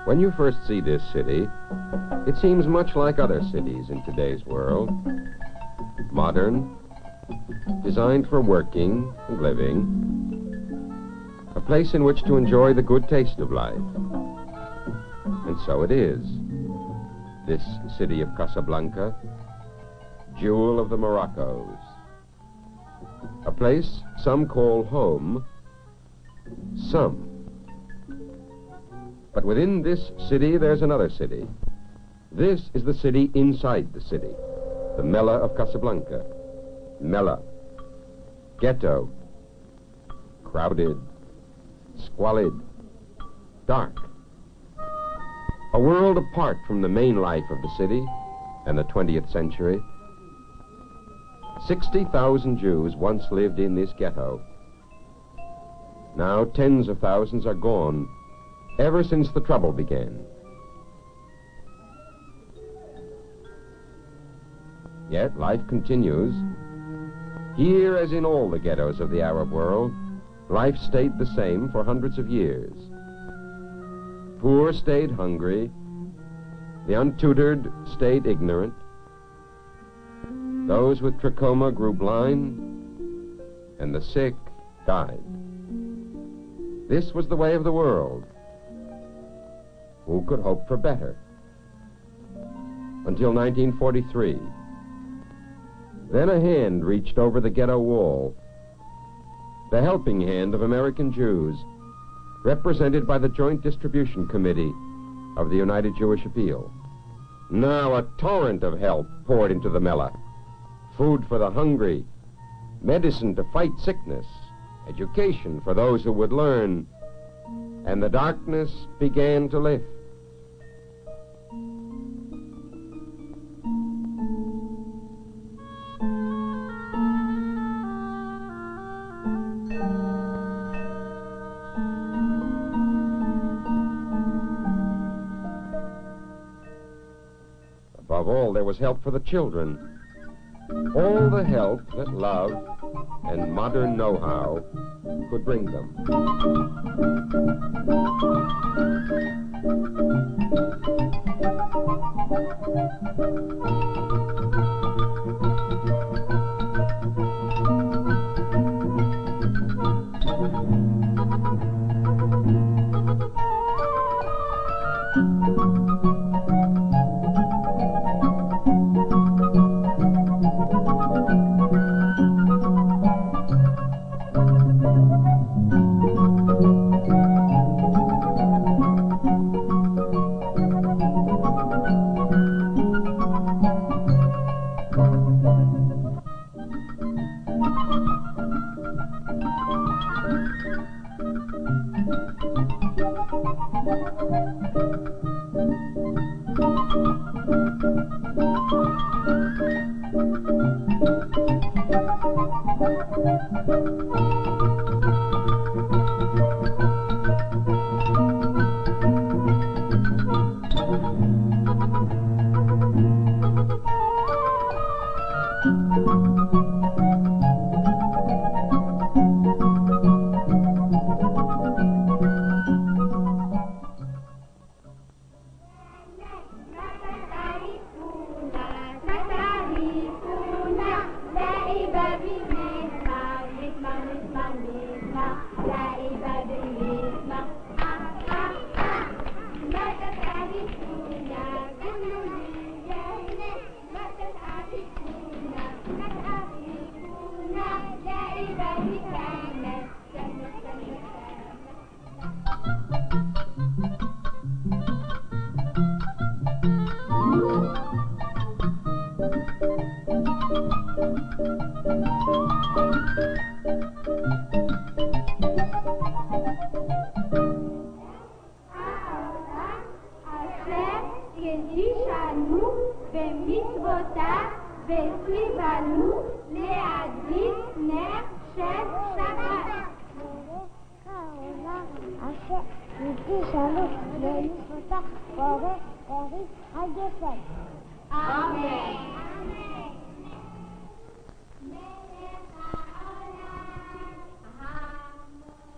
When you first see this city, it seems much like other cities in today's world. Modern, designed for working and living, a place in which to enjoy the good taste of life. And so it is. This city of Casablanca, jewel of the Moroccos. A place some call home, some. But within this city, there's another city. This is the city inside the city, the Mellah of Casablanca. Mellah, ghetto, crowded, squalid, dark. A world apart from the main life of the city and the 20th century. 60,000 Jews once lived in this ghetto. Now tens of thousands are gone, ever since the trouble began. Yet life continues. Here, as in all the ghettos of the Arab world, life stayed the same for hundreds of years. Poor stayed hungry, the untutored stayed ignorant, those with trachoma grew blind, and the sick died. This was the way of the world. Who could hope for better? Until 1943. Then a hand reached over the ghetto wall. The helping hand of American Jews, represented by the Joint Distribution Committee of the United Jewish Appeal. Now a torrent of help poured into the Mellah. Food for the hungry, medicine to fight sickness, education for those who would learn, and the darkness began to lift. Above all, there was help for the children. All the help that love and modern know-how could bring them.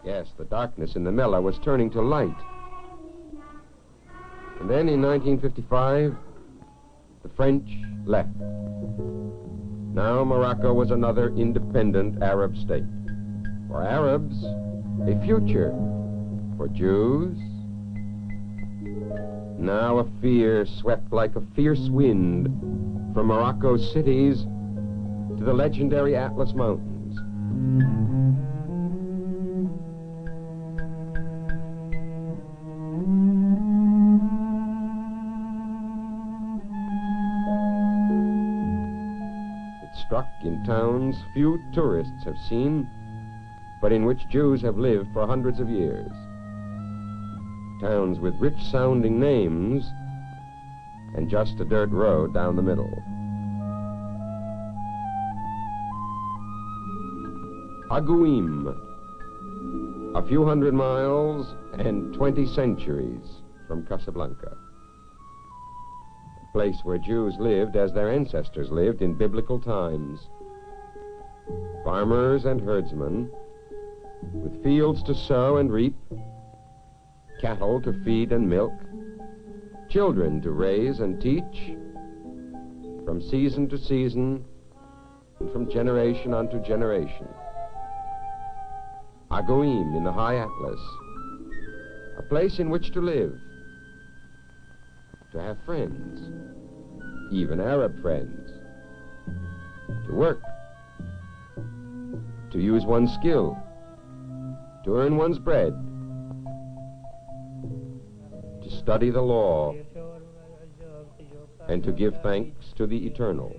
Yes, the darkness in the Mellah was turning to light. then in 1955, the French left. Now Morocco was another independent Arab state. For Arabs, a future. For Jews, now a fear swept like a fierce wind from Morocco's cities to the legendary Atlas Mountains. It struck in towns few tourists have seen, but in which Jews have lived for hundreds of years. Towns with rich-sounding names and just a dirt road down the middle. Agouim, a few hundred miles and 20 centuries from Casablanca. A place where Jews lived as their ancestors lived in biblical times. Farmers and herdsmen, with fields to sow and reap, cattle to feed and milk, children to raise and teach, from season to season and from generation unto generation. Agouim in the high Atlas, a place in which to live, to have friends, even Arab friends, to work, to use one's skill, to earn one's bread, to study the law, and to give thanks to the Eternal.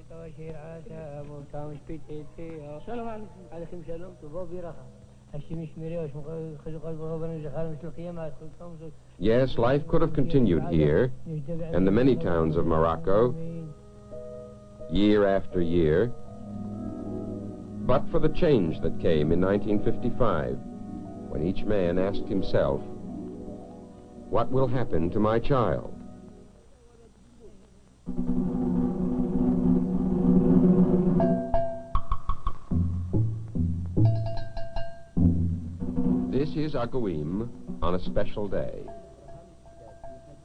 Yes, life could have continued here and the many towns of Morocco, year after year, but for the change that came in 1955, when each man asked himself, what will happen to my child? This is Agouim on a special day,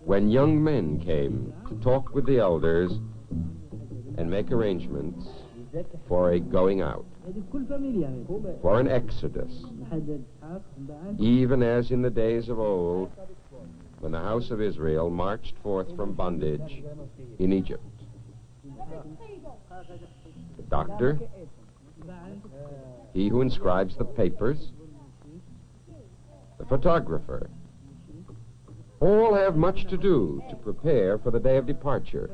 when young men came to talk with the elders and make arrangements for a going out, for an exodus, even as in the days of old, when the house of Israel marched forth from bondage in Egypt. The doctor, he who inscribes the papers, the photographer, all have much to do to prepare for the day of departure.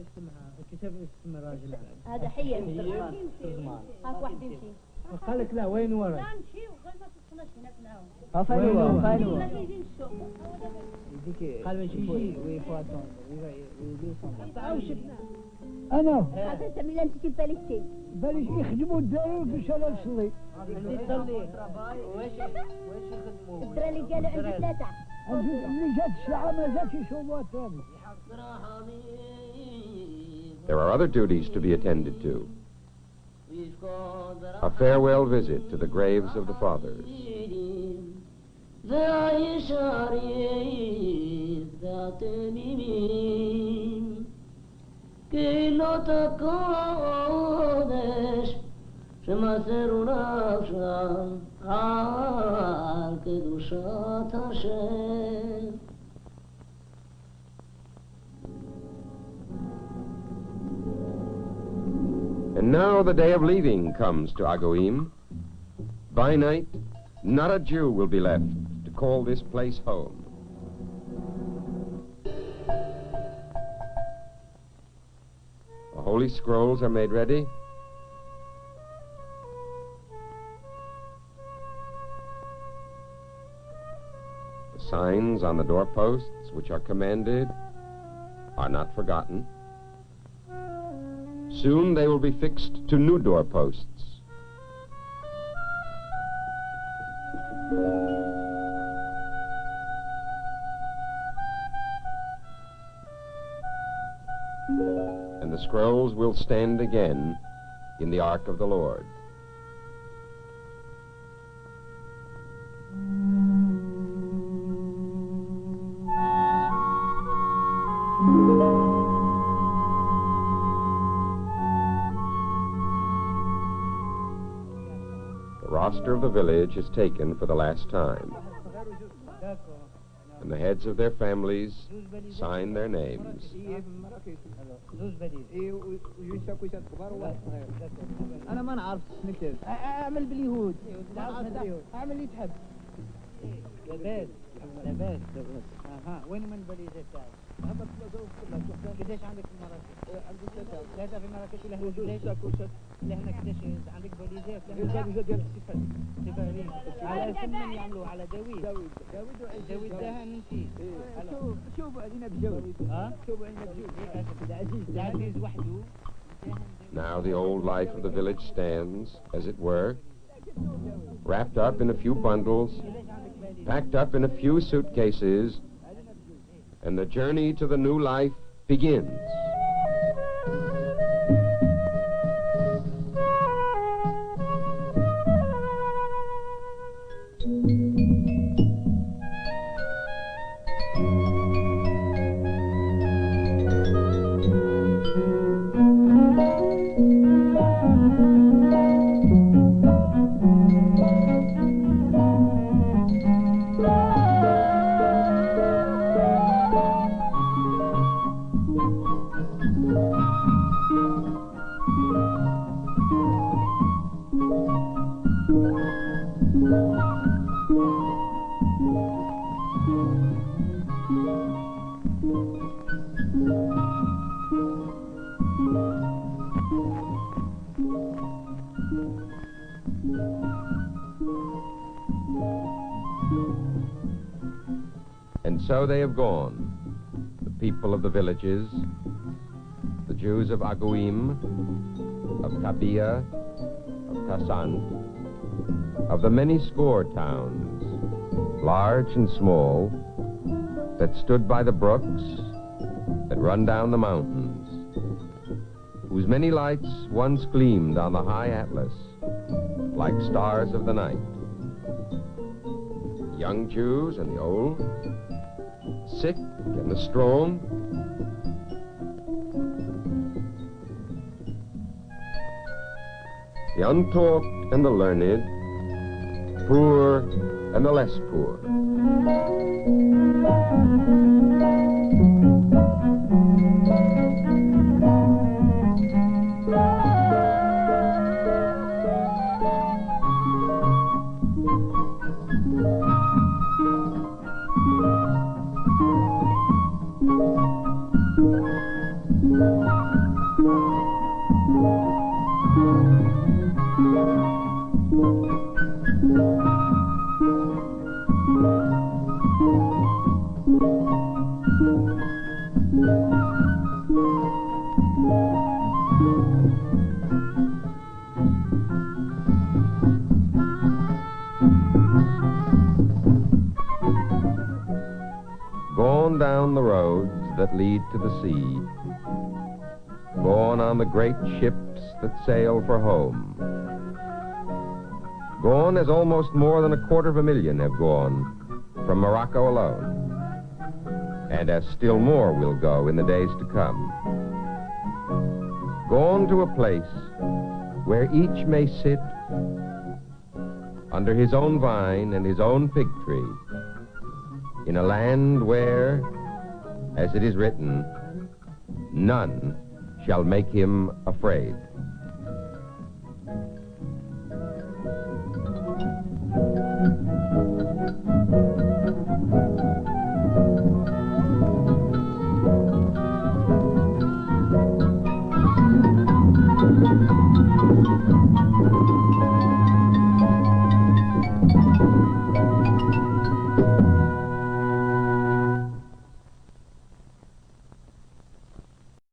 قالك لا وين ورا؟ لا نمشي وغير ما توصلناش هناك معاهم. فاينوا يديك قال ماشي يجي ويفوتون انا هذا تملا مشيتي باليستي باليش يخدموا الدار باش انا نصلي تصلي واش يخدموا الدراري اللي قالوا عندي ثلاثه اللي جات الساعه ما جاتش يشوفوها ثاني. There are other duties to be attended to. A farewell visit to the graves of the fathers. And now the day of leaving comes to Agouim. By night, not a Jew will be left to call this place home. The holy scrolls are made ready. The signs on the doorposts which are commanded are not forgotten. Soon they will be fixed to new doorposts. And the scrolls will stand again in the Ark of the Lord. roster of the village is taken for the last time, and the heads of their families sign their names. أنا ما نعرف نكتب أعمل باليهود أعمل اللي تحب لباس وين من البليزة تاعك؟ قديش عندك في مراكش؟ عندي ثلاثة في مراكش ولا هنا لا هنا قديش عندك بليزات؟ البليزة ديال السفارين على اسم من يعملوه على داوود دهن انتي شوفوا علينا بجوز شوفوا علينا بجوز العزيز وحده. Now the old life of the village stands, as it were, wrapped up in a few bundles, packed up in a few suitcases, and the journey to the new life begins. And so they have gone, the people of the villages, the Jews of Aguim, of Tabia, of Tassant, of the many score towns, large and small, that stood by the brooks, that run down the mountains, whose many lights once gleamed on the high Atlas like stars of the night. Young Jews and the old, sick and the strong, the untaught and the learned, poor and the less poor. Gone down the roads that lead to the sea, gone on the great ships that sail for home, gone as almost more than 250,000 have gone from Morocco alone, and as still more will go in the days to come. Gone to a place where each may sit under his own vine and his own fig tree, in a land where, as it is written, none shall make him afraid.